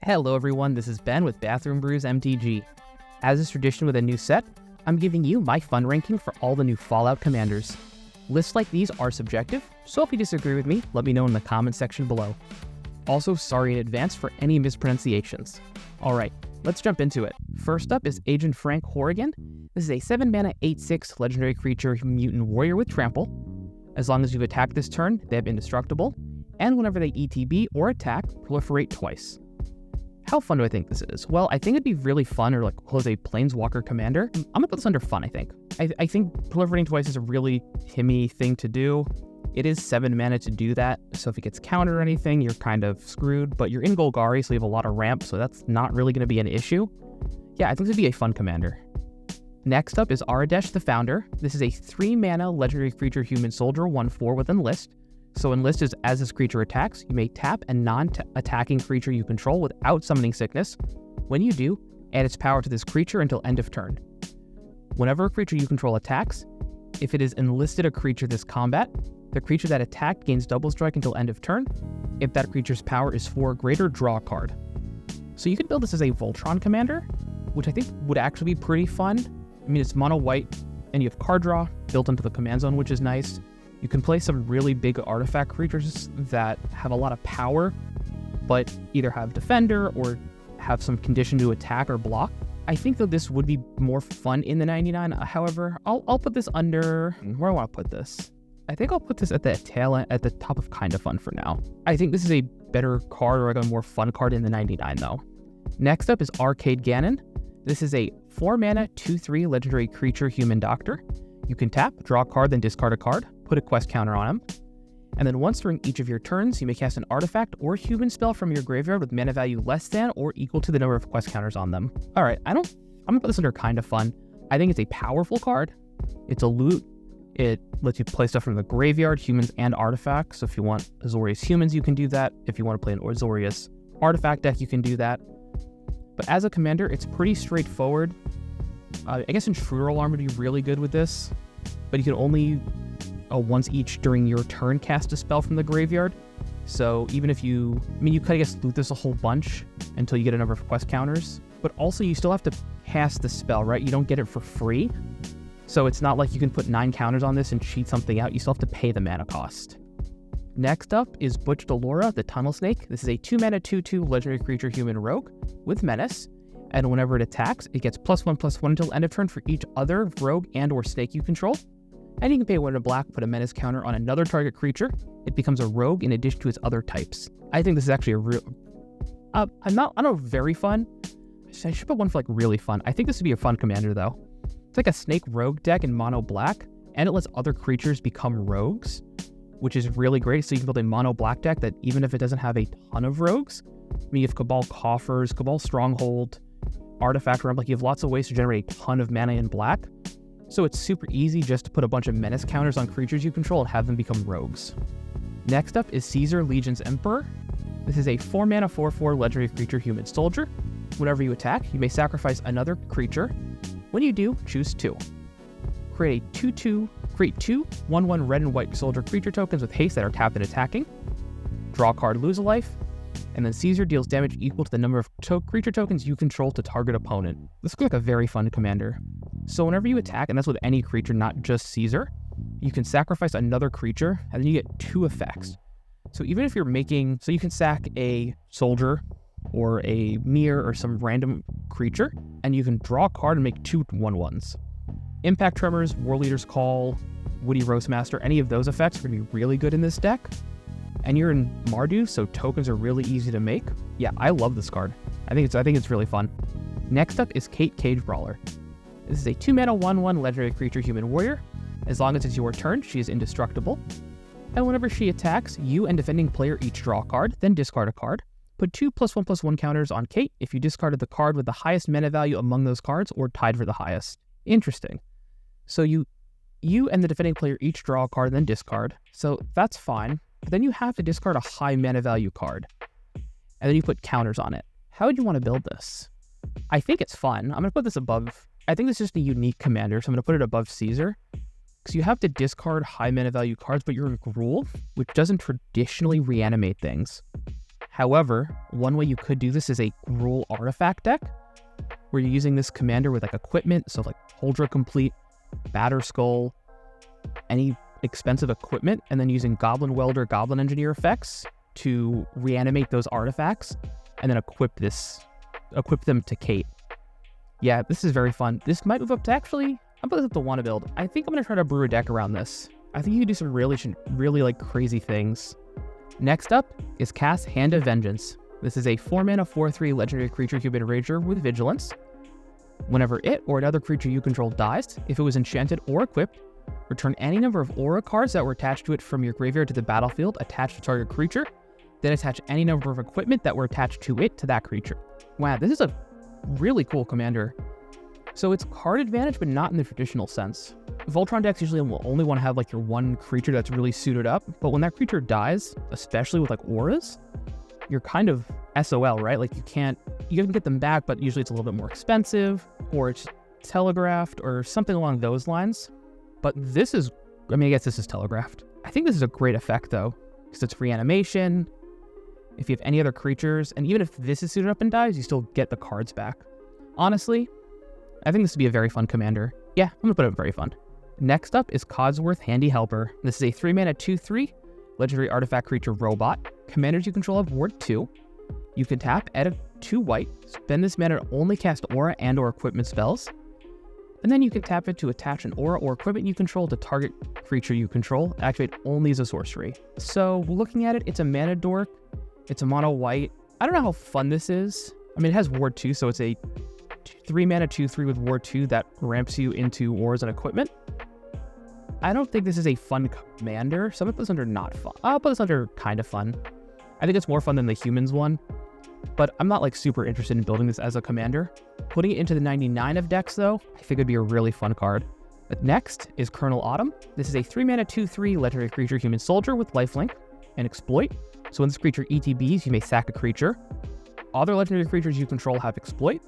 Hello everyone, this is Ben with Bathroom Brews MTG. As is tradition with a new set, I'm giving you my fun ranking for all the new Fallout commanders. Lists like these are subjective, so if you disagree with me, let me know in the comment section below. Also, sorry in advance for any mispronunciations. Alright, let's jump into it. First up is Agent Frank Horrigan. This is a 7-mana 8/6 legendary creature mutant warrior with trample. As long as you've attacked this turn, they have indestructible, and whenever they ETB or attack, proliferate twice. How fun do I think this is? Well, I think it'd be really fun or close a Planeswalker commander. I'm gonna put this under fun, I think. I think proliferating twice is a really Timmy thing to do. It is 7 mana to do that, so if it gets countered or anything, you're kind of screwed, but you're in Golgari, so you have a lot of ramp, so that's not really gonna be an issue. Yeah, I think this would be a fun commander. Next up is Aresh the Founder. This is a 3-mana legendary creature human soldier 1/4 with Enlist. So Enlist is as this creature attacks, you may tap a non-attacking creature you control without summoning sickness. When you do, add its power to this creature until end of turn. Whenever a creature you control attacks, if it is enlisted a creature this combat, the creature that attacked gains double strike until end of turn. If that creature's power is 4 or greater, draw a card. So you could build this as a Voltron commander, which I think would actually be pretty fun. I mean, it's mono white, and you have card draw built into the command zone, which is nice. You can play some really big artifact creatures that have a lot of power, but either have defender or have some condition to attack or block. I think that this would be more fun in the 99. However, I'll put this under, where do I want to put this? I think I'll put this at the tail end, at the top of kind of fun for now. I think this is a better card or a more fun card in the 99 though. Next up is Arcade Ganon. This is a 4-mana 2/3 legendary creature human doctor. You can tap, draw a card, then discard a card, put a quest counter on him. And then once during each of your turns, you may cast an artifact or human spell from your graveyard with mana value less than or equal to the number of quest counters on them. Alright, I'm gonna put this under kind of fun. I think it's a powerful card. It's a loot. It lets you play stuff from the graveyard, humans and artifacts. So if you want Azorius humans, you can do that. If you want to play an Azorius artifact deck, you can do that. But as a commander, it's pretty straightforward. I guess Intruder Alarm would be really good with this, but you can only once each during your turn cast a spell from the graveyard. So even if you could, I guess, loot this a whole bunch until you get a number of quest counters, but also you still have to cast the spell, right? You don't get it for free. So it's not like you can put 9 counters on this and cheat something out. You still have to pay the mana cost. Next up is Butch Delora, the Tunnel Snake. This is a 2-mana 2/2 legendary creature human rogue with Menace. And whenever it attacks, it gets +1/+1 until end of turn for each other rogue and or snake you control. And you can pay 1 in black, put a menace counter on another target creature. It becomes a rogue in addition to its other types. I think this is actually a real... I don't know, very fun. I should put one for really fun. I think this would be a fun commander though. It's like a snake rogue deck in mono black, and it lets other creatures become rogues, which is really great. So you can build a mono black deck that even if it doesn't have a ton of rogues, you have Cabal Coffers, Cabal Stronghold, Artifact Realm, you have lots of ways to generate a ton of mana in black. So it's super easy just to put a bunch of menace counters on creatures you control and have them become rogues. Next up is Caesar, Legion's Emperor. This is a 4-mana 4/4 legendary creature human soldier. Whenever you attack, you may sacrifice another creature. When you do, choose 2. Create 2 1/1 red and white soldier creature tokens with haste that are tapped and attacking. Draw a card, lose a life. And then Caesar deals damage equal to the number of creature tokens you control to target opponent. This looks like a very fun commander. So whenever you attack, and that's with any creature, not just Caesar, you can sacrifice another creature, and then you get 2 effects. So even if you're making... So you can sack a soldier, or a mirror, or some random creature, and you can draw a card and make 2 1/1s. Impact Tremors, War Leader's Call, Woody Roastmaster, any of those effects are going to be really good in this deck. And you're in Mardu, so tokens are really easy to make. Yeah, I love this card. I think it's really fun. Next up is Kate Cage Brawler. This is a 2-mana 1/1 legendary creature human warrior. As long as it's your turn, she is indestructible. And whenever she attacks, you and defending player each draw a card, then discard a card. Put 2 +1/+1 counters on Kate if you discarded the card with the highest mana value among those cards or tied for the highest. Interesting. So you and the defending player each draw a card, then discard. So that's fine. But then you have to discard a high mana value card. And then you put counters on it. How would you want to build this? I think it's fun. I'm going to put this above... I think this is just a unique commander, so I'm going to put it above Caesar. Because you have to discard high mana value cards, but you're in Gruul, which doesn't traditionally reanimate things. However, one way you could do this is a Gruul artifact deck, where you're using this commander with like equipment, so like Huldra Complete, Batter Skull, any expensive equipment, and then using Goblin Welder, Goblin Engineer effects to reanimate those artifacts, and then equip them to Kate. Yeah, this is very fun. This might move up to actually, I'm putting this up to wanna build. I think I'm gonna try to brew a deck around this. I think you can do some really like crazy things. Next up is cast Hand of Vengeance. This is a 4-mana 4/3 legendary creature human ranger with vigilance. Whenever it or another creature you control dies, if it was enchanted or equipped, return any number of aura cards that were attached to it from your graveyard to the battlefield attached to target creature, then attach any number of equipment that were attached to it to that creature. Wow, this is a really cool commander. So it's card advantage, but not in the traditional sense. Voltron decks usually will only want to have like your one creature that's really suited up, but when that creature dies, especially with like auras, you're kind of SOL, right? Like you can get them back, but usually it's a little bit more expensive, or it's telegraphed, or something along those lines. But this is, I guess this is telegraphed. I think this is a great effect though, because it's reanimation. If you have any other creatures, and even if this is suited up and dies, you still get the cards back. Honestly, I think this would be a very fun commander. Yeah, I'm gonna put it very fun. Next up is Codsworth Handy Helper. This is a 3-mana 2/3 legendary artifact creature robot. Commanders you control have Ward 2. You can tap, add a 2 white, spend this mana to only cast aura and or equipment spells. And then you can tap it to attach an aura or equipment you control to target creature you control, activate only as a sorcery. So looking at it, it's a mana dork, it's a mono white. I don't know how fun this is. It has Ward 2, so it's a 3-mana 2/3 with Ward 2 that ramps you into auras and equipment. I don't think this is a fun commander, so I'm gonna put this under not fun. I'll put this under kind of fun. I think it's more fun than the humans one, but I'm not like super interested in building this as a commander. Putting it into the 99 of decks though, I think it'd be a really fun card. But next is Colonel Autumn. This is a 3-mana 2/3 legendary creature human soldier with lifelink and exploit. So when this creature ETBs, you may sack a creature. Other legendary creatures you control have exploit.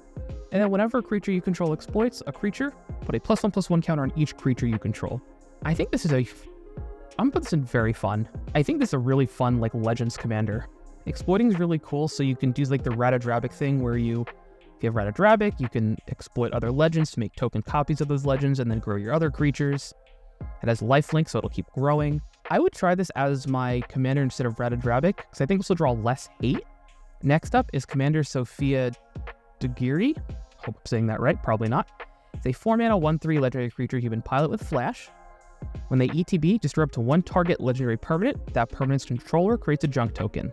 And then whenever a creature you control exploits a creature, put a +1/+1 counter on each creature you control. I think this is I'm gonna put this in very fun. I think this is a really fun like Legends commander. Exploiting is really cool, so you can do like the Ratadrabic thing where if you have Ratadrabic, you can exploit other legends to make token copies of those legends and then grow your other creatures. It has lifelink, so it'll keep growing. I would try this as my commander instead of Ratadrabic, because I think this will draw less hate. Next up is Commander Sophia Deiri. Hope I'm saying that right, probably not. It's a 4-mana 1/3 legendary creature human pilot with flash. When they ETB, just draw up to one target legendary permanent. That permanent's controller creates a junk token.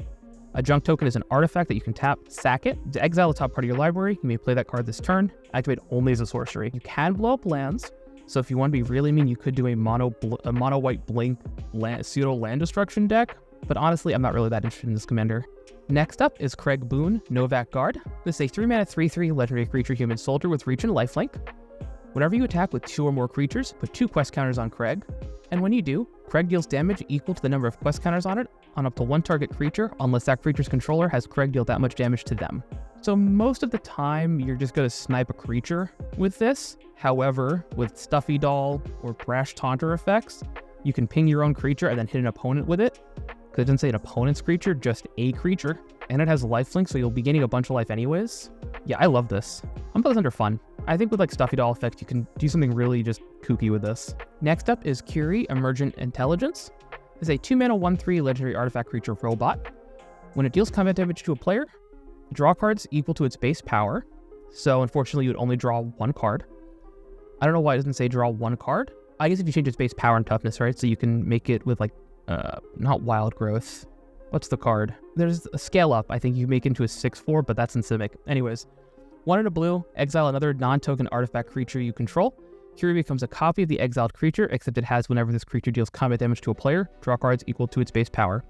A junk token is an artifact that you can tap, sack it, to exile the top part of your library. You may play that card this turn, activate only as a sorcery. You can blow up lands, so if you want to be really mean, you could do a mono white blink pseudo land destruction deck, but honestly, I'm not really that interested in this commander. Next up is Craig Boon, Novak Guard. This is a 3-mana 3/3 legendary creature human soldier with reach and lifelink. Whenever you attack with 2 or more creatures, put 2 quest counters on Craig. And when you do, Craig deals damage equal to the number of quest counters on it on up to one target creature, unless that creature's controller has Craig deal that much damage to them. So most of the time, you're just going to snipe a creature with this. However, with Stuffy Doll or Brash Taunter effects, you can ping your own creature and then hit an opponent with it. Because it doesn't say an opponent's creature, just a creature. And it has lifelink, so you'll be gaining a bunch of life anyways. Yeah, I love this. I'm putting this under fun. I think with like Stuffy Doll effects, you can do something really just kooky with this. Next up is Cury, Emergent Intelligence. It's a 2-mana 1/3 legendary artifact creature robot. When it deals combat damage to a player, draw cards equal to its base power. So unfortunately, you would only draw 1 card. I don't know why it doesn't say draw 1 card. I guess if you change its base power and toughness, right? So you can make it with like, not Wild Growth. What's the card? There's a Scale Up. I think you make it into a 6/4, but that's in Simic. Anyways, 1 in a blue, exile another non-token artifact creature you control. Cury becomes a copy of the exiled creature, except it has whenever this creature deals combat damage to a player, draw cards equal to its base power.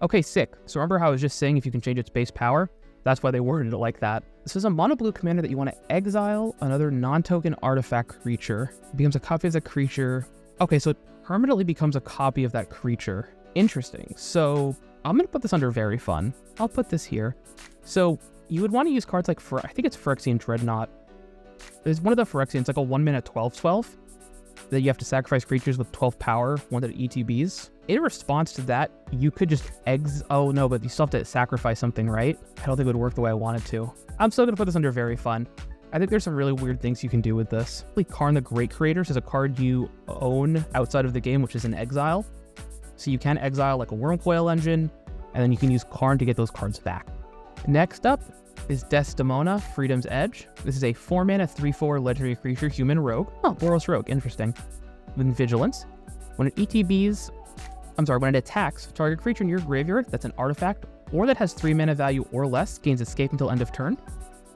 Okay, sick. So remember how I was just saying if you can change its base power? That's why they worded it like that. This is a mono blue commander that you want to exile another non-token artifact creature. It becomes a copy of the creature. Okay, so it permanently becomes a copy of that creature. Interesting. So I'm going to put this under very fun. I'll put this here. So you would want to use cards like, I think it's Phyrexian Dreadnought. There's one of the Phyrexians, like a 1-mana 12/12. that you have to sacrifice creatures with 12 power, one to the ETBs. In response to that, you could just oh no, but you still have to sacrifice something, right? I don't think it would work the way I wanted to. I'm still gonna put this under very fun. I think there's some really weird things you can do with this. Karn the Great Creators is a card you own outside of the game, which is in exile. So you can exile like a Wormcoil Engine, and then you can use Karn to get those cards back. Next up is Desdemona, Freedom's Edge. This is a 4-mana 3/4 legendary creature, human rogue. Oh, Boros Rogue, interesting. With Vigilance. When it attacks, target creature in your graveyard that's an artifact or that has 3 mana value or less gains escape until end of turn.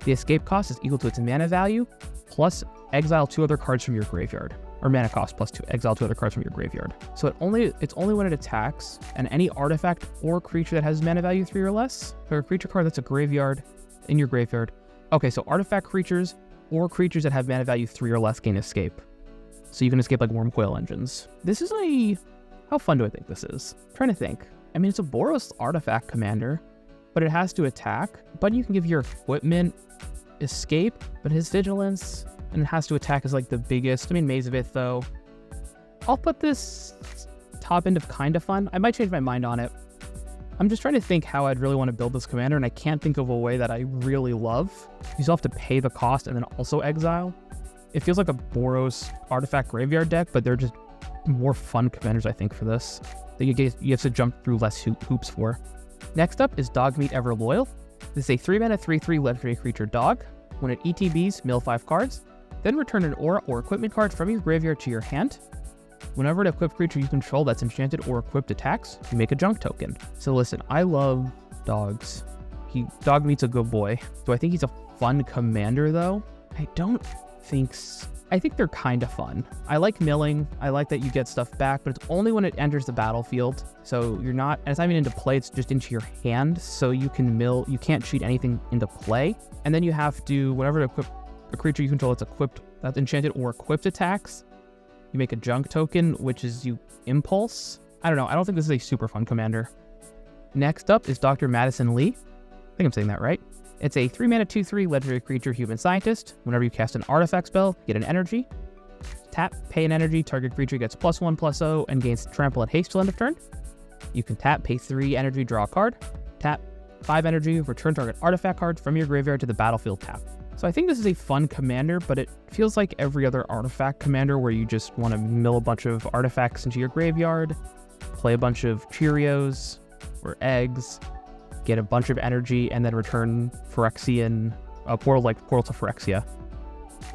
The escape cost is equal to its mana value plus exile 2 other cards from your graveyard. Or mana cost plus 2, exile 2 other cards from your graveyard. So it's only when it attacks, and any artifact or creature that has mana value 3 or less, or a creature card that's in your graveyard. Okay, so artifact creatures or creatures that have mana value 3 or less gain escape. So you can escape like Wormcoil Engines. This is how fun do I think this is? I'm trying to think. I mean, it's a Boros artifact commander, but it has to attack. But you can give your equipment escape, but his vigilance, and it has to attack is like the biggest. I mean, Maze of It though. I'll put this top end of kind of fun. I might change my mind on it. I'm just trying to think how I'd really want to build this commander, and I can't think of a way that I really love. You still have to pay the cost and then also exile. It feels like a Boros artifact graveyard deck, but they're just more fun commanders, I think, for this. That you have to jump through less hoops for. Next up is Dogmeat Ever Loyal. This is a 3-mana 3/3 legendary creature dog. When it ETBs, mill 5 cards, then return an aura or equipment card from your graveyard to your hand. Whenever an equipped creature you control that's enchanted or equipped attacks, you make a junk token. So listen, I love dogs. Dogmeat's a good boy. Do I think he's a fun commander though? I don't think so. I think they're kind of fun. I like milling. I like that you get stuff back, but it's only when it enters the battlefield. So and it's not even into play, it's just into your hand. So you can mill, you can't cheat anything into play. And then you have to, whenever to equip a creature you control that's enchanted or equipped attacks, you make a junk token, which is you impulse. I don't know. I don't think this is a super fun commander. Next up is Dr. Madison Lee. I think I'm saying that right. It's a 3-mana 2/3 legendary creature, human scientist. Whenever you cast an artifact spell, get an energy. Tap, pay an energy, target creature gets +1/+0 and gains trample and haste till end of turn. You can tap, pay 3 energy, draw a card. Tap, 5 energy, return target artifact card from your graveyard to the battlefield tap. So I think this is a fun commander, but it feels like every other artifact commander where you just want to mill a bunch of artifacts into your graveyard, play a bunch of Cheerios or eggs, get a bunch of energy, and then return Phyrexian, Portal to Phyrexia,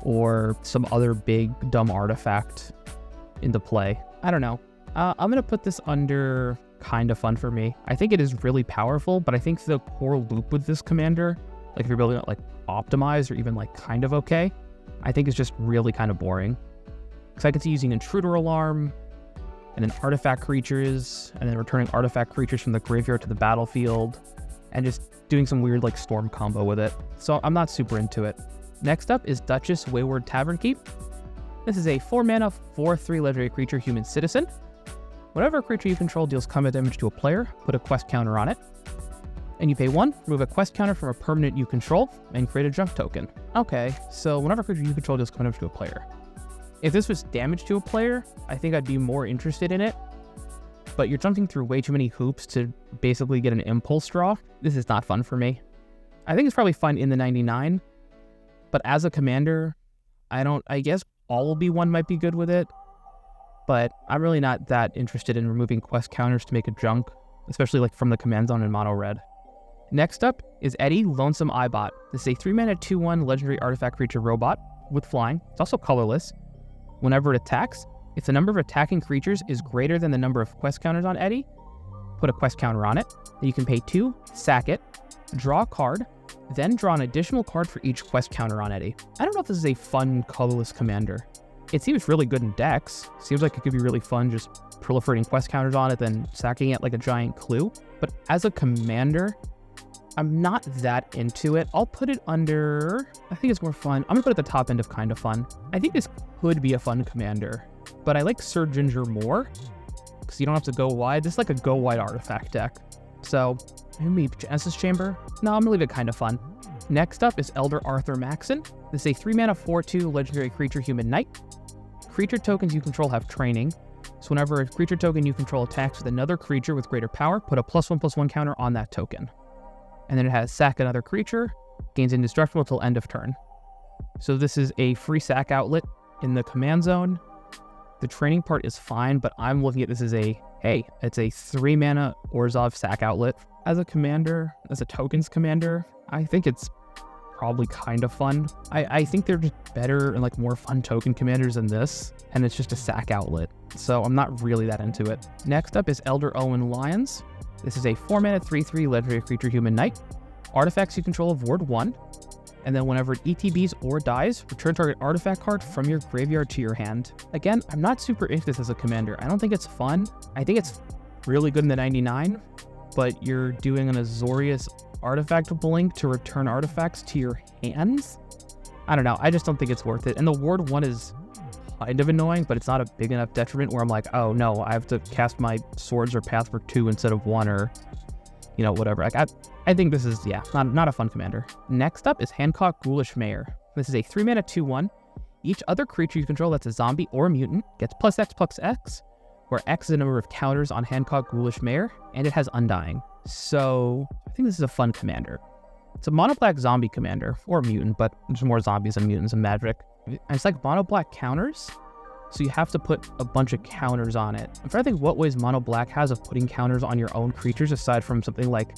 or some other big dumb artifact into play. I don't know. I'm going to put this under kind of fun for me. I think it is really powerful, but I think the core loop with this commander, like if you're building it like optimized or even like kind of okay, I think it's just really kind of boring. Because I could see using Intruder Alarm, and then artifact creatures, and then returning artifact creatures from the graveyard to the battlefield, and just doing some weird like storm combo with it. So I'm not super into it. Next up is Duchess, Wayward, Tavern Keep. This is a 4-mana 4/3 legendary creature, human citizen. Whenever a creature you control deals combat damage to a player, put a quest counter on it. And you pay 1, remove a quest counter from a permanent you control, and create a junk token. Okay, so whenever a creature you control deals combat damage to a player. If this was damage to a player, I think I'd be more interested in it. But you're jumping through way too many hoops to basically get an impulse draw. This is not fun for me. I think it's probably fun in the 99, but as a commander, I guess all will be one might be good with it, but I'm really not that interested in removing quest counters to make a junk, especially like from the command zone in mono red. Next up is Eddie, Lonesome IBot. This is a 3-mana 2/1 legendary artifact creature robot with flying. It's also colorless. Whenever it attacks, if the number of attacking creatures is greater than the number of quest counters on Eddie, put a quest counter on it. Then you can pay 2, sack it, draw a card, then draw an additional card for each quest counter on Eddie. I don't know if this is a fun colorless commander. It seems really good in decks. Seems like it could be really fun just proliferating quest counters on it, then sacking it like a giant clue. But as a commander, I'm not that into it. I'll put it under, I think it's more fun. I'm gonna put it at the top end of kind of fun. I think this could be a fun commander, but I like Sir Ginger more because you don't have to go wide. This is like a go wide artifact deck. So maybe Genesis Chamber. No, I'm gonna leave it kind of fun. Next up is Elder Arthur Maxon. This is a 3-mana 4/2 legendary creature, human knight. creature tokens you control have training. So whenever a creature token you control attacks with another creature with greater power, put a +1/+1 counter on that token. And then it has sack another creature, gains indestructible until end of turn. So this is a free sack outlet in the command zone. The training part is fine, but I'm looking at this as it's a 3 mana Orzhov sack outlet. As a commander, as a tokens commander, I think it's probably kind of fun. I think they're just better and like more fun token commanders than this, and it's just a sack outlet. So I'm not really that into it. Next up is Elder Owen Lions. This is a 4 mana 3/3 legendary creature human knight. Artifacts you control of ward 1. And then whenever it ETBs or dies, return target artifact card from your graveyard to your hand. Again, I'm not super into this as a commander. I don't think it's fun. I think it's really good in the 99, but you're doing an Azorius artifact blink to return artifacts to your hands? I don't know. I just don't think it's worth it. And the ward 1 is kind of annoying, but it's not a big enough detriment where I'm like, oh no, I have to cast my swords or path for 2 instead of 1, or whatever. Like I think this is, not a fun commander. Next up is Handcock, Ghoulish Mayor. This is a 3 mana 2/1. Each other creature you control that's a zombie or a mutant gets +X/+X, where X is the number of counters on Handcock, Ghoulish Mayor, and it has Undying. So I think this is a fun commander. It's a mono-black zombie commander, or a mutant, but there's more zombies than mutants in Maverick. And it's like mono-black counters, so you have to put a bunch of counters on it. I'm trying to think what ways mono-black has of putting counters on your own creatures, aside from something like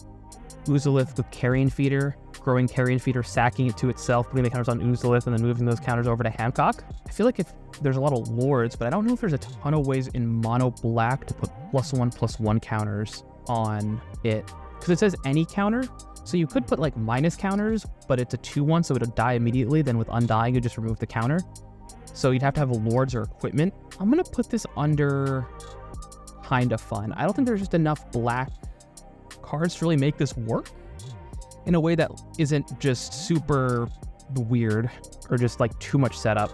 Uzalith with Carrion Feeder, growing Carrion Feeder, sacking it to itself, putting the counters on Uzalith, and then moving those counters over to Handcock. I feel like if there's a lot of lords, but I don't know if there's a ton of ways in mono-black to put +1/+1 counters on it. Because it says any counter, so you could put like minus counters, but it's a 2/1, so it'll die immediately. Then with Undying, you just remove the counter. So you'd have to have lords or equipment. I'm going to put this under kind of fun. I don't think there's just enough black cards to really make this work in a way that isn't just super weird or just like too much setup.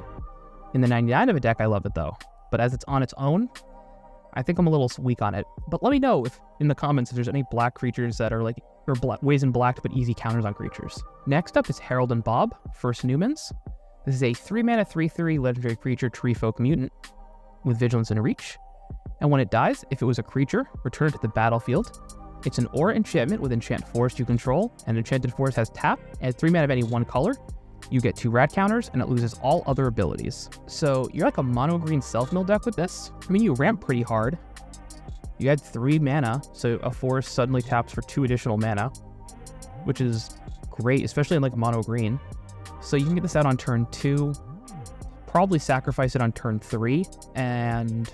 In the 99 of a deck, I love it though. But as it's on its own, I think I'm a little weak on it. But let me know in the comments if there's any black creatures that are like, or ways in black to put easy counters on creatures. Next up is Harold and Bob, First Newmans. This is a 3 mana 3/3 legendary creature tree folk mutant with vigilance and reach. And when it dies, if it was a creature, return it to the battlefield. It's an aura enchantment with enchant forest you control, and enchanted forest has tap, and 3 mana of any one color. You get 2 rad counters, and it loses all other abilities. So you're like a mono green self-mill deck with this. I mean, you ramp pretty hard. You had 3 mana, so a forest suddenly taps for 2 additional mana, which is great, especially in like mono green. So you can get this out on turn 2, probably sacrifice it on turn 3, and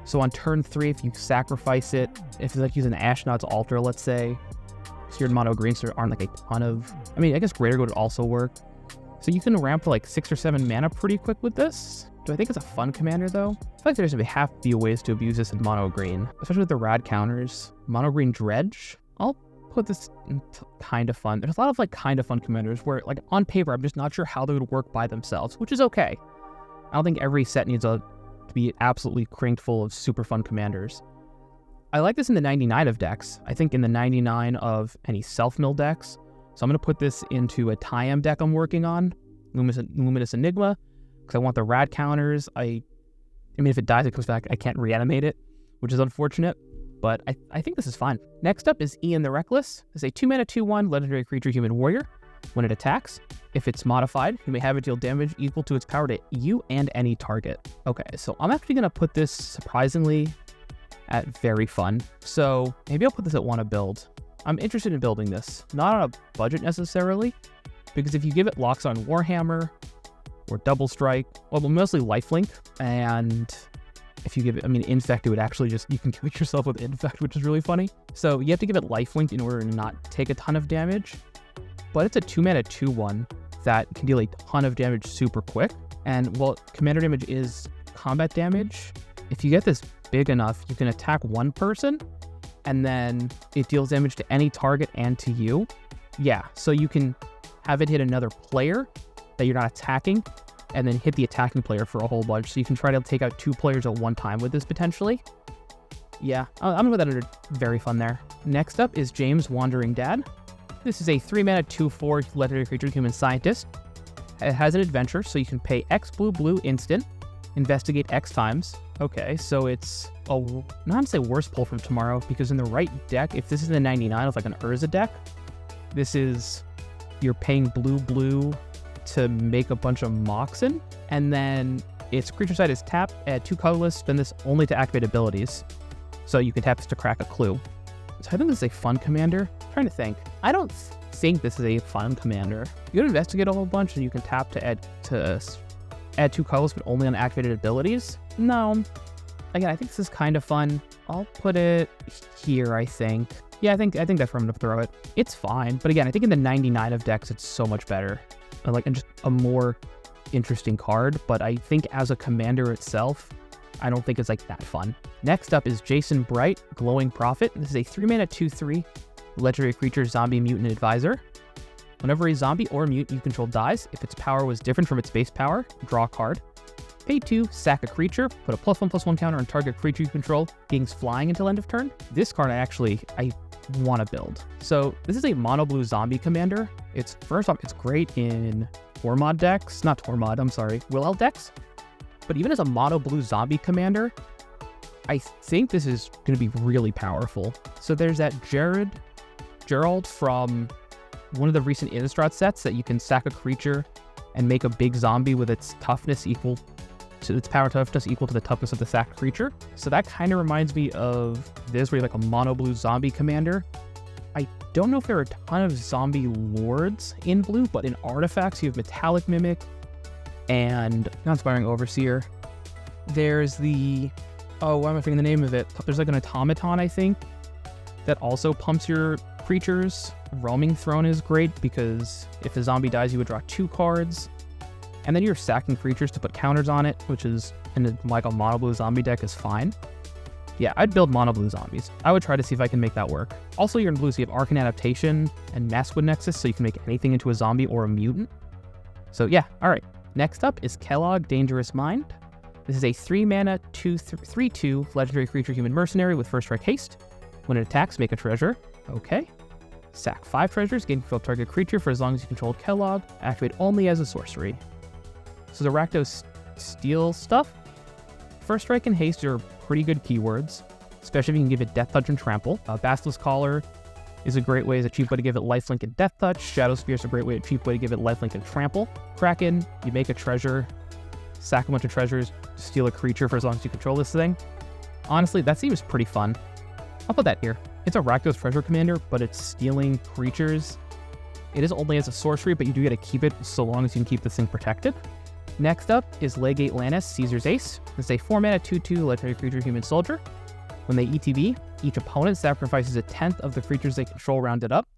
so on turn 3, if you sacrifice it, if it's like using Ashnod's Altar, let's say, so you're in mono green, so there aren't like a ton of, I mean, I guess Greater Good would also work. So you can ramp to like 6 or 7 mana pretty quick with this. Do I think it's a fun commander though? I feel like there's gonna have to be ways to abuse this in mono green, especially with the rad counters. Mono green Dredge, I'll put this in kind of fun. There's a lot of like kind of fun commanders where like on paper, I'm just not sure how they would work by themselves, which is okay. I don't think every set needs to be absolutely cranked full of super fun commanders. I like this in the 99 of decks. I think in the 99 of any self-mill decks. So I'm going to put this into a Tayam deck I'm working on, Luminous Enigma, because I want the rad counters. I mean, if it dies, it comes back. I can't reanimate it, which is unfortunate, but I think this is fine. Next up is Ian the Reckless. It's a 2 mana 2/1 legendary creature human warrior. When it attacks, if it's modified, you may have it deal damage equal to its power to you and any target. Okay, so I'm actually going to put this surprisingly at very fun. So maybe I'll put this at 1 a build. I'm interested in building this, not on a budget necessarily, because if you give it locks on Warhammer or Double Strike, well, mostly lifelink, and if you give it, I mean, Infect, it would actually just, you can kill yourself with Infect, which is really funny. So you have to give it lifelink in order to not take a ton of damage, but it's a 2 mana 2/1 that can deal a ton of damage super quick. And while commander damage is combat damage, if you get this big enough, you can attack one person, and then it deals damage to any target and to you. Yeah, so you can have it hit another player that you're not attacking, and then hit the attacking player for a whole bunch. So you can try to take out 2 players at one time with this potentially. Yeah, I'm gonna put that under very fun there. Next up is James Wandering Dad. This is a 3 mana 2/4 legendary creature human scientist. It has an adventure, so you can pay X blue instant, Investigate X times. Okay, so it's a, not to say worse pull from tomorrow, because in the right deck, if this is the 99 of like an Urza deck, this is, you're paying blue to make a bunch of Maxon, and then its creature side is tap, add 2 colorless, spend this only to activate abilities. So you can tap this to crack a clue. So I think this is a fun commander. I'm trying to think. I don't think this is a fun commander. You can investigate a whole bunch and you can tap to add 2 colors, but only on activated abilities. No. Again, I think this is kind of fun. I'll put it here, I think. Yeah, I think that's where I'm gonna throw it. It's fine, but again, I think in the 99 of decks, it's so much better. And just a more interesting card, but I think as a commander itself, I don't think it's like that fun. Next up is Jason Bright, Glowing Prophet. This is a 3-mana 2/3 legendary creature zombie mutant advisor. Whenever a zombie or mutant you control dies, if its power was different from its base power, draw a card. Pay 2, sack a creature, put a +1/+1 counter on target creature you control, gains flying until end of turn. This card I want to build. So this is a mono blue zombie commander. It's first off, it's great in Tormod decks, not Tormod, I'm sorry, Will-El decks. But even as a mono blue zombie commander, I think this is going to be really powerful. So there's that Gerald from one of the recent Innistrad sets that you can sack a creature and make a big zombie with its toughness equal to its power toughness equal to the toughness of the sacked creature. So that kind of reminds me of this, where you have like a mono blue zombie commander. I don't know if there are a ton of zombie lords in blue, but in artifacts you have Metallic Mimic and Non-Inspiring Overseer. There's the, oh, why am I forgetting the name of it? There's like an automaton, I think, that also pumps your creatures. Roaming Throne is great because if a zombie dies, you would draw 2 cards. And then you're sacking creatures to put counters on it, which is, in like a mono blue zombie deck, is fine. Yeah, I'd build mono blue zombies. I would try to see if I can make that work. Also, you're in blue, so you have Arcane Adaptation and Maskwood Nexus, so you can make anything into a zombie or a mutant. So yeah, all right. Next up is Kellog, Dangerous Mind. This is a 3-mana 3/2 legendary creature human mercenary with first strike haste. When it attacks, make a treasure. Okay. Sack 5 treasures, gain control of target creature for as long as you control Kellog. Activate only as a sorcery. So the Rakdos Steel stuff. First strike and haste are pretty good keywords, especially if you can give it Death Touch and Trample. Basilisk Collar is a great way, is a cheap way to give it Lifelink and Death Touch. Shadow Spear is a great way, a cheap way to give it Lifelink and Trample. Kraken, you make a treasure, sack a bunch of treasures, steal a creature for as long as you control this thing. Honestly, that seems pretty fun. I'll put that here. It's a Rakdos Treasure Commander, but it's stealing creatures. It is only as a sorcery, but you do get to keep it so long as you can keep this thing protected. Next up is Legate Lannis, Caesar's Ace. This is a 4-mana 2/2 legendary creature human soldier. When they ETB, each opponent sacrifices 1/10 of the creatures they control rounded up.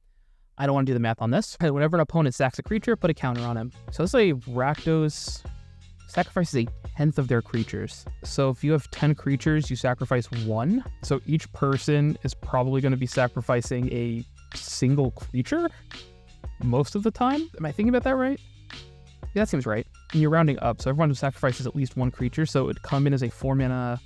I don't want to do the math on this. Whenever an opponent sacks a creature, put a counter on him. So this is a Rakdos sacrifices 1/10 of their creatures. So if you have 10 creatures, you sacrifice 1. So each person is probably going to be sacrificing a single creature most of the time. Am I thinking about that right? Yeah, that seems right. And you're rounding up, so everyone sacrifices at least 1 creature, so it would come in as a 4-mana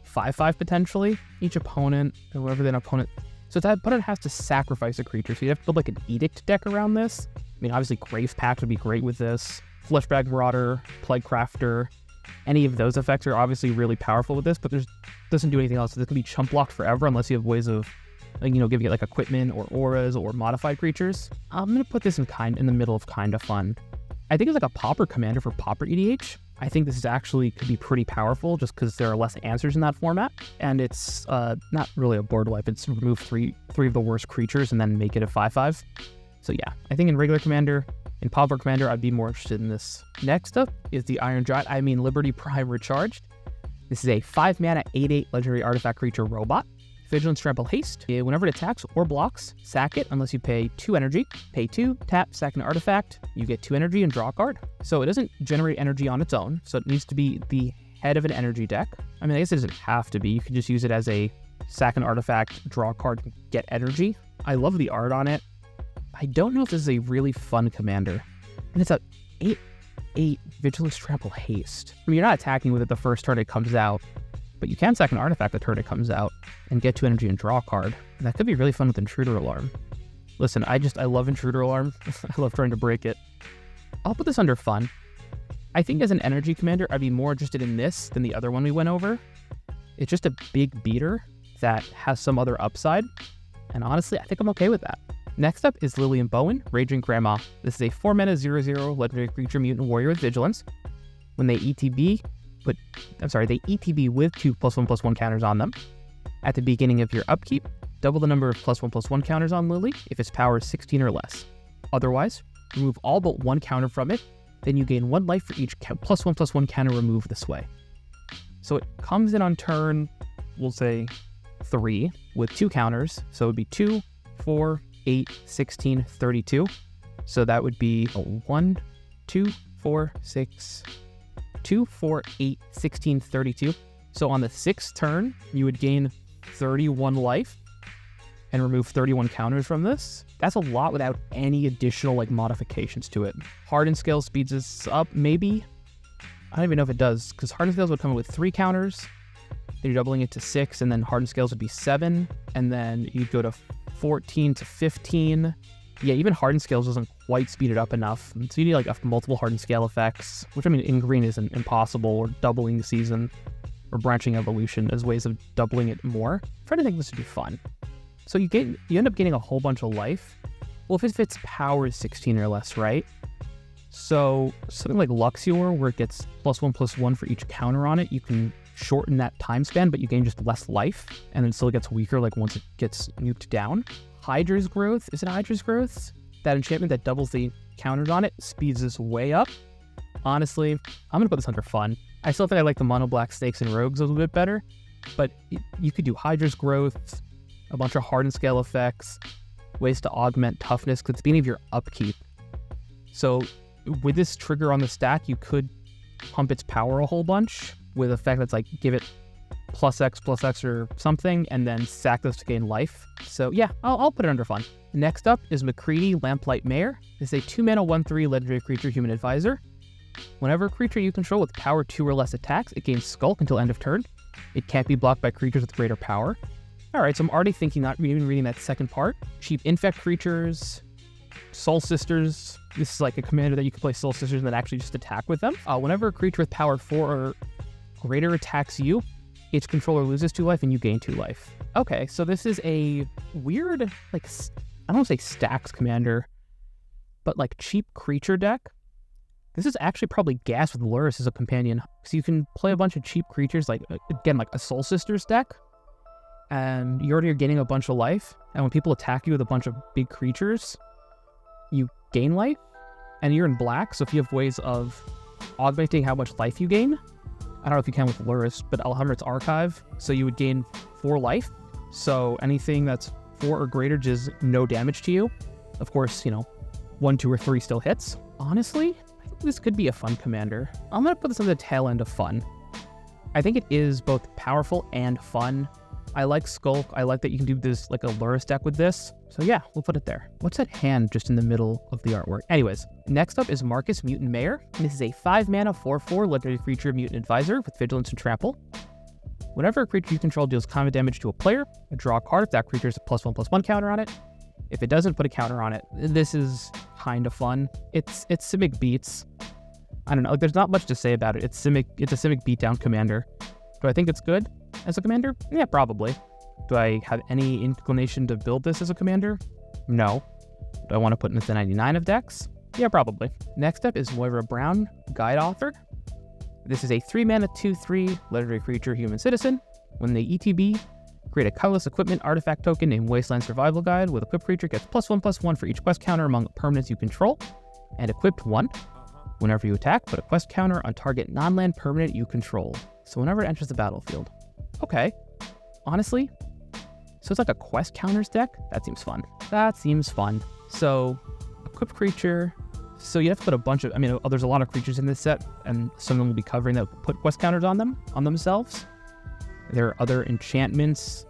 5/5 potentially. Each opponent, whoever that opponent... So that opponent has to sacrifice a creature, so you have to build like an Edict deck around this. I mean, obviously Grave Pact would be great with this. Fleshbag Marauder, Plague Crafter, any of those effects are obviously really powerful with this, but doesn't do anything else. So this can be chump blocked forever unless you have ways of, giving it like equipment or auras or modified creatures. I'm going to put this in the middle of kind of fun. I think it's like a Pauper commander for Pauper EDH. I think this is actually could be pretty powerful just because there are less answers in that format. And it's not really a board wipe. It's remove three of the worst creatures and then make it a 5/5. So yeah, I think in regular commander, in Pauper commander, I'd be more interested in this. Next up is the Liberty Prime Recharged. This is a 5-mana 8/8 legendary artifact creature robot. Vigilance, Trample, Haste. Whenever it attacks or blocks, sack it unless you pay 2 energy. Pay 2, tap, sack an artifact. You get 2 energy and draw a card. So it doesn't generate energy on its own, so it needs to be the head of an energy deck. I mean, I guess it doesn't have to be. You can just use it as a sack an artifact, draw a card, get energy. I love the art on it. I don't know if this is a really fun commander. And it's a 8/8 Vigilance, Trample, Haste. I mean, you're not attacking with it the first turn it comes out, but you can sack an artifact the turn it comes out and get 2 energy and draw a card. And that could be really fun with Intruder Alarm. Listen, I love Intruder Alarm. I love trying to break it. I'll put this under fun. I think as an energy commander, I'd be more interested in this than the other one we went over. It's just a big beater that has some other upside, and honestly, I think I'm okay with that. Next up is Lilian Bowen, Raging Grandma. This is a 4-mana 0/0 legendary creature mutant warrior with vigilance. When they ETB, they ETB with 2 +1/+1 counters on them. At the beginning of your upkeep, double the number of +1/+1 counters on Lily if its power is 16 or less. Otherwise, remove all but 1 counter from it, then you gain 1 life for each +1/+1 counter removed this way. So it comes in on turn, we'll say 3, with 2 counters. So it would be 2, 4, 8, 16, 32. So that would be 1, 2, 4, 6, 2, 4, 8, 16, 32. So on the 6th turn, you would gain 31 life and remove 31 counters from this. That's a lot without any additional modifications to it. Hardened Scale speeds this up, maybe. I don't even know if it does, because Hardened Scales would come with 3 counters. Then you're doubling it to 6, and then Hardened Scales would be 7, and then you'd go to 14 to 15. Yeah, even Hardened Scales doesn't quite speed it up enough. So you need multiple Hardened Scale effects, which I mean in green isn't impossible, or doubling the season, or branching evolution as ways of doubling it more. I'm trying to think this would be fun. So you end up getting a whole bunch of life. Well, if its power is 16 or less, right? So something like Luxior, where it gets +1/+1 for each counter on it, you can shorten that time span, but you gain just less life, and it still gets weaker once it gets nuked down. Hydra's Growth, is it Hydra's Growth? That enchantment that doubles the counters on it speeds this way up. Honestly, I'm gonna put this under fun. I still think I like the mono black snakes and rogues a little bit better, but you could do Hydra's Growth, a bunch of Hardened Scale effects, ways to augment toughness, because it's the beginning of your upkeep. So with this trigger on the stack, you could pump its power a whole bunch with a fact that's give it +X or something, and then sack those to gain life. So yeah, I'll put it under fun. Next up is Mccre, Lamplight Mayor. This is a 2-mana 1/3 legendary creature human advisor. Whenever a creature you control with power 2 or less attacks, it gains Skulk until end of turn. It can't be blocked by creatures with greater power. Alright, so I'm already thinking, not even reading that second part. Cheap infect creatures, Soul Sisters. This is a commander that you can play Soul Sisters and then actually just attack with them. Whenever a creature with power 4 or greater attacks you, its controller loses 2 life and you gain 2 life. Okay, so this is a weird, I don't want to say stacks commander, but cheap creature deck. This is actually probably gas with Lurrus as a companion. So you can play a bunch of cheap creatures, again, a Soul Sisters deck, and you already are gaining a bunch of life. And when people attack you with a bunch of big creatures, you gain life, and you're in black. So if you have ways of augmenting how much life you gain, I don't know if you can with Lurrus, but Alhammer's Archive, so you would gain 4 life. So anything that's 4 or greater does no damage to you. Of course, 1, 2, or 3 still hits. Honestly, I think this could be a fun commander. I'm going to put this on the tail end of fun. I think it is both powerful and fun. I like Skulk. I like that you can do this a Lurrus deck with this. So yeah, we'll put it there. What's that hand just in the middle of the artwork? Anyways, next up is Marcus, Mutant Mayor. This is a 5-mana 4/4 legendary creature Mutant Advisor with Vigilance and Trample. Whenever a creature you control deals combat damage to a player, draw a card if that creature has a +1/+1 counter on it. If it doesn't, put a counter on it. This is kind of fun. It's Simic Beats. I don't know, there's not much to say about it. It's a Simic beatdown commander. Do I think it's good as a commander? Yeah, probably. Do I have any inclination to build this as a commander? No. Do I want to put it in the 99 of decks? Yeah, probably. Next up is Moira Brown, Guide Author. This is a 3-mana 2/3 legendary creature human citizen. When they ETB, create a colorless equipment artifact token named Wasteland Survival Guide. With equipped creature gets +1/+1 for each quest counter among permanents you control, and equipped 1. Whenever you attack, put a quest counter on target non-land permanent you control. So whenever it enters the battlefield. Okay. Honestly, so it's a quest counters deck? That seems fun. So, equipped creature. So you have to put a bunch of, there's a lot of creatures in this set, and some of them will be covering that put quest counters on themselves. There are other enchantments